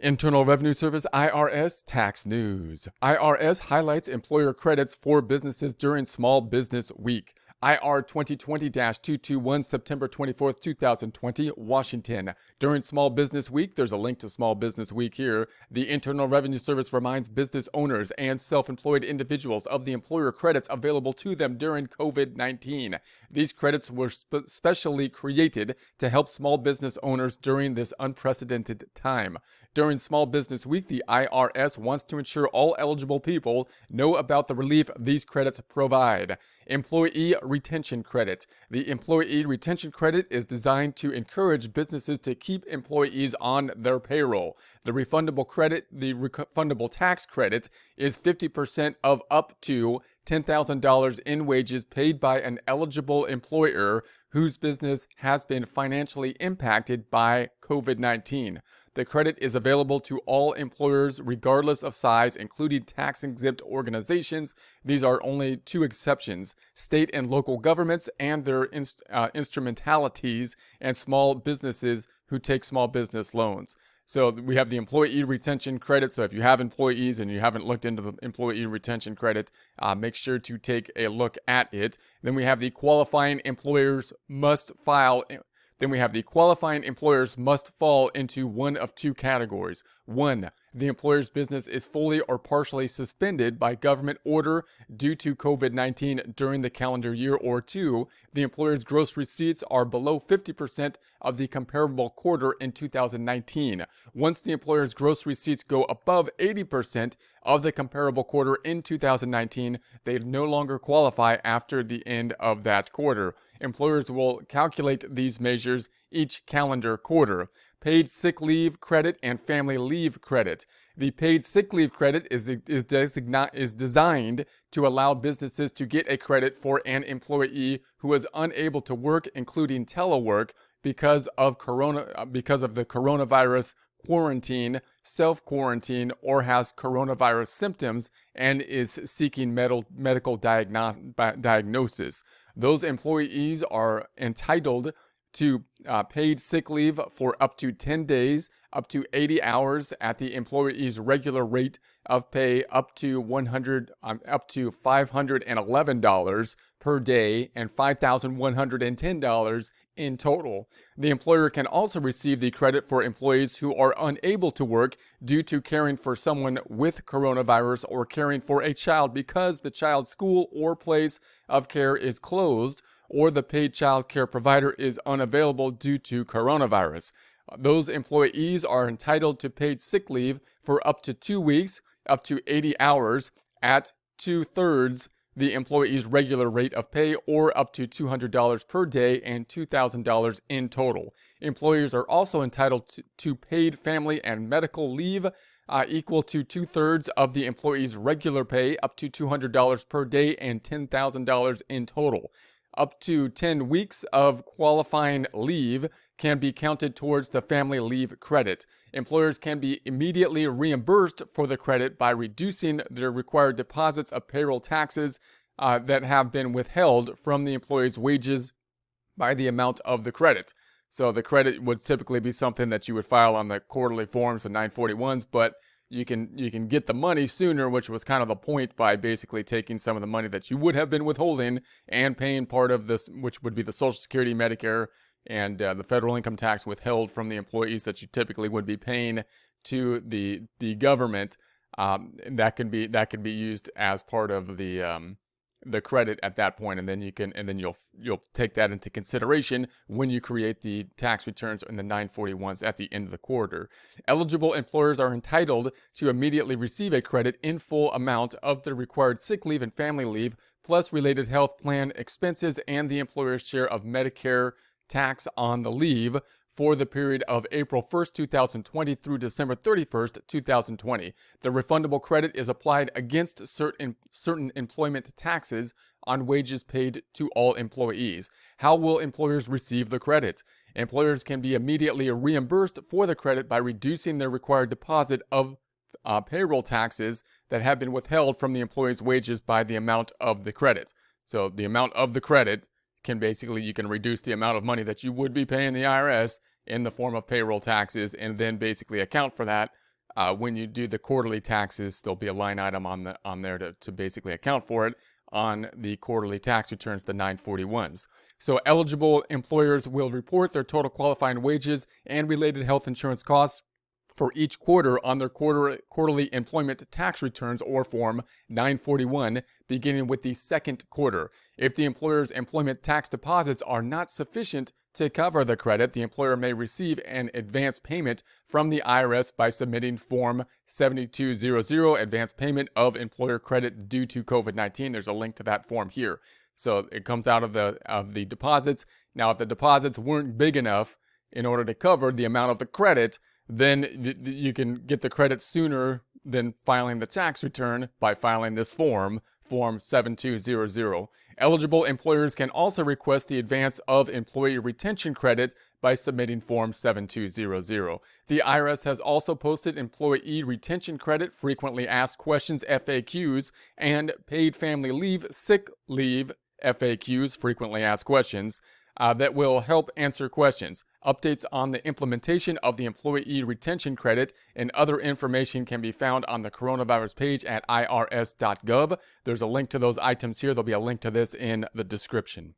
Internal Revenue Service IRS Tax News. IRS highlights employer credits for businesses during Small Business Week. IR 2020-221, September 24th, 2020, Washington. During Small Business Week, there's a link to Small Business Week here. The Internal Revenue Service reminds business owners and self-employed individuals of the employer credits available to them during COVID-19. These credits were specially created to help small business owners during this unprecedented time. During Small Business Week, the IRS wants to ensure all eligible people know about the relief these credits provide. Employee Retention Credit. The Employee Retention Credit is designed to encourage businesses to keep employees on their payroll. The refundable tax credit is 50% of up to $10,000 in wages paid by an eligible employer whose business has been financially impacted by COVID-19. The credit is available to all employers regardless of size, including tax-exempt organizations. These are only two exceptions: state and local governments and their instrumentalities, and small businesses who take small business loans. So we have the Employee Retention Credit. So if you have employees and you haven't looked into the Employee Retention Credit, make sure to take a look at it. Then we have the Qualifying Employers Must File. Then we have the qualifying employers must fall into one of two categories. 1. The employer's business is fully or partially suspended by government order due to COVID-19 during the calendar year. Or 2. The employer's gross receipts are below 50% of the comparable quarter in 2019. Once the employer's gross receipts go above 80% of the comparable quarter in 2019, they no longer qualify after the end of that quarter. Employers will calculate these measures each calendar quarter. Paid sick leave credit and family leave credit. The paid sick leave credit is designed to allow businesses to get a credit for an employee who is unable to work, including telework, because of the coronavirus quarantine, self-quarantine, or has coronavirus symptoms and is seeking medical diagnosis. Those employees are entitled to paid sick leave for up to 10 days, up to 80 hours at the employee's regular rate of pay, up to $511 per day, and $5,110 in total. The employer can also receive the credit for employees who are unable to work due to caring for someone with coronavirus or caring for a child because the child's school or place of care is closed, or the paid child care provider is unavailable due to coronavirus. Those employees are entitled to paid sick leave for up to 2 weeks, up to 80 hours, at 2/3 the employee's regular rate of pay, or up to $200 per day and $2,000 in total. Employers are also entitled to paid family and medical leave equal to 2/3 of the employee's regular pay, up to $200 per day and $10,000 in total. Up to 10 weeks of qualifying leave can be counted towards the family leave credit. Employers can be immediately reimbursed for the credit by reducing their required deposits of payroll taxes that have been withheld from the employee's wages by the amount of the credit. So the credit would typically be something that you would file on the quarterly forms, the 941s, but you can get the money sooner, which was kind of the point, by basically taking some of the money that you would have been withholding and paying part of this, which would be the Social Security, Medicare, and the federal income tax withheld from the employees that you typically would be paying to the government. That can be used as part of the credit at that point, and then you'll take that into consideration when you create the tax returns in the 941s at the end of the quarter. Eligible employers are entitled to immediately receive a credit in full amount of the required sick leave and family leave, plus related health plan expenses and the employer's share of Medicare tax on the leave, for the period of April 1st, 2020 through December 31st, 2020. The refundable credit is applied against certain employment taxes on wages paid to all employees. How will employers receive the credit? Employers can be immediately reimbursed for the credit by reducing their required deposit of payroll taxes that have been withheld from the employee's wages by the amount of the credit. So the amount of the credit you can reduce the amount of money that you would be paying the IRS in the form of payroll taxes, and then basically account for that When you do the quarterly taxes, there'll be a line item on there to basically account for it on the quarterly tax returns, the 941s. So eligible employers will report their total qualifying wages and related health insurance costs for each quarter on their quarterly employment tax returns, or Form 941, beginning with the second quarter. If the employer's employment tax deposits are not sufficient to cover the credit, the employer may receive an advance payment from the IRS by submitting Form 7200, Advance Payment of Employer Credit Due to COVID-19. There's a link to that form here. So it comes out of the deposits. Now, if the deposits weren't big enough in order to cover the amount of the credit, then you can get the credit sooner than filing the tax return by filing this form, Form 7200. Eligible employers can also request the advance of employee retention credit by submitting Form 7200. The IRS has also posted employee retention credit, frequently asked questions FAQs, and paid family leave, sick leave FAQs, frequently asked questions, that will help answer questions. Updates on the implementation of the employee retention credit and other information can be found on the coronavirus page at irs.gov. There's a link to those items here. There'll be a link to this in the description.